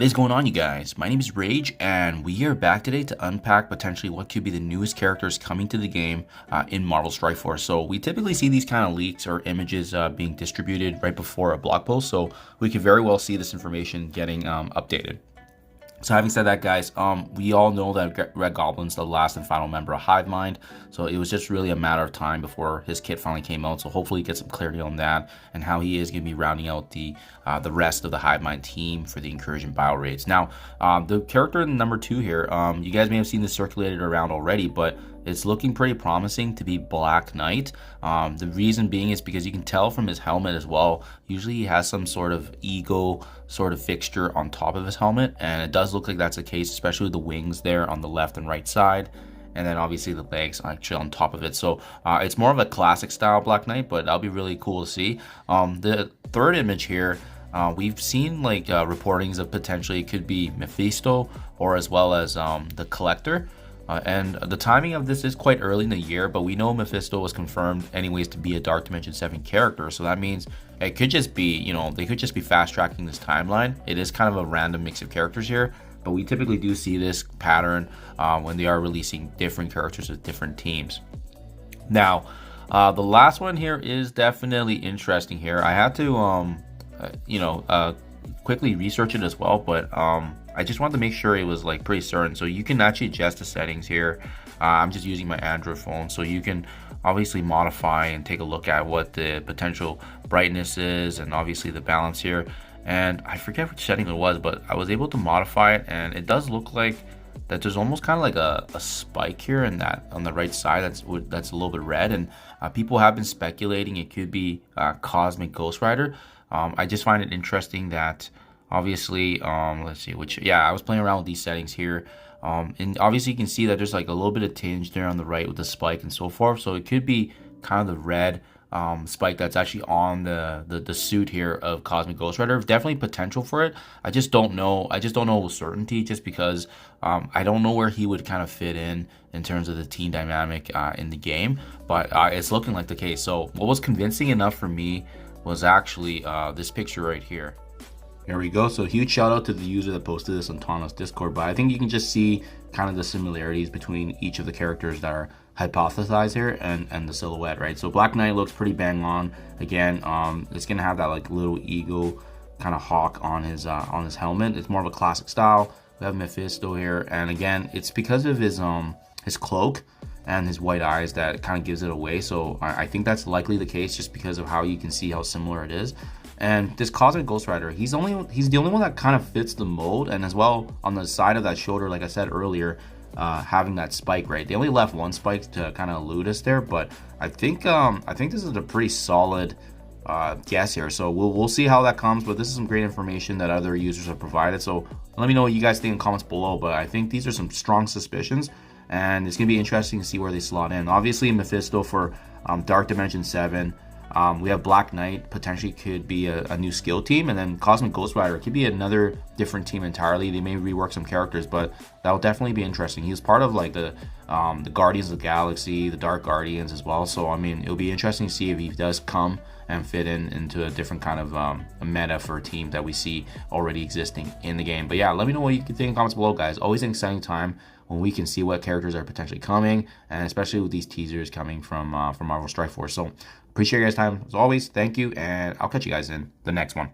What is going on, you guys? My name is Rayge, and we are back today to unpack potentially what could be the newest characters coming to the game in Marvel Strike Force. So we typically see these kind of leaks or images being distributed right before a blog post, so we could very well see this information getting updated. So having said that, guys, we all know that Red Goblin's the last and final member of Hive Mind, so it was just really a matter of time before his kit finally came out. So hopefully get some clarity on that and how he is going to be rounding out the rest of the Hive Mind team for the Incursion Battle Raids. Now, the character in number 2 here, you guys may have seen this circulated around already, but it's looking pretty promising to be Black Knight. The reason being is because you can tell from his helmet as well. Usually he has some sort of ego sort of fixture on top of his helmet, and it does look like that's the case, especially with the wings there on the left and right side, and then obviously the legs actually on top of it. So it's more of a classic style Black Knight, but that'll be really cool to see. The third image here, we've seen like reportings of potentially it could be Mephisto or as well as the Collector. And the timing of this is quite early in the year, but we know Mephisto was confirmed anyways to be a Dark Dimension 7 character. So that means it could just be, you know, they could just be fast tracking this timeline. It is kind of a random mix of characters here, but we typically do see this pattern when they are releasing different characters with different teams. Now, the last one here is definitely interesting here. I had to, quickly research it as well, but I just wanted to make sure it was like pretty certain. So you can actually adjust the settings here. I'm just using my Android phone, so you can obviously modify and take a look at what the potential brightness is and obviously the balance here. And I forget which setting it was, but I was able to modify it, and it does look like that there's almost kind of like a spike here in that on the right side that's a little bit red, and people have been speculating it could be Cosmic Ghost Rider. I just find it interesting that obviously let's see, I was playing around with these settings here, and obviously you can see that there's like a little bit of tinge there on the right with the spike and so forth, so it could be kind of the red spike that's actually on the suit here of Cosmic Ghost Rider. Definitely potential for it. I just don't know with certainty, just because I don't know where he would kind of fit in terms of the team dynamic in the game, but it's looking like the case. So what was convincing enough for me was actually this picture right here. There we go. So huge shout out to the user that posted this on Tano's Discord, but I think you can just see kind of the similarities between each of the characters that are hypothesized here and the silhouette, right? So Black Knight looks pretty bang on. Again, it's gonna have that like little eagle kind of hawk on his helmet. It's more of a classic style. We have Mephisto here, and again, it's because of his cloak and his white eyes that kind of gives it away. So I think that's likely the case, just because of how you can see how similar it is. And this Cosmic Ghost Rider, he's the only one that kind of fits the mold, and as well on the side of that shoulder, like I said earlier, having that spike, right? They only left one spike to kind of elude us there, but I think this is a pretty solid guess here. So we'll see how that comes, but this is some great information that other users have provided. So let me know what you guys think in the comments below, but I think these are some strong suspicions, and it's gonna be interesting to see where they slot in. Obviously Mephisto for Dark Dimension 7. We have Black Knight, potentially could be a new skill team, and then Cosmic Ghost Rider could be another different team entirely. They may rework some characters, but that will definitely be interesting. He was part of like the Guardians of the Galaxy, the Dark Guardians as well. So I mean, it'll be interesting to see if he does come and fit into a different kind of a meta for a team that we see already existing in the game. But yeah, let me know what you think in the comments below, guys. Always an exciting time when we can see what characters are potentially coming, and especially with these teasers coming from Marvel Strike Force. So appreciate your guys' time as always. Thank you, and I'll catch you guys in the next one.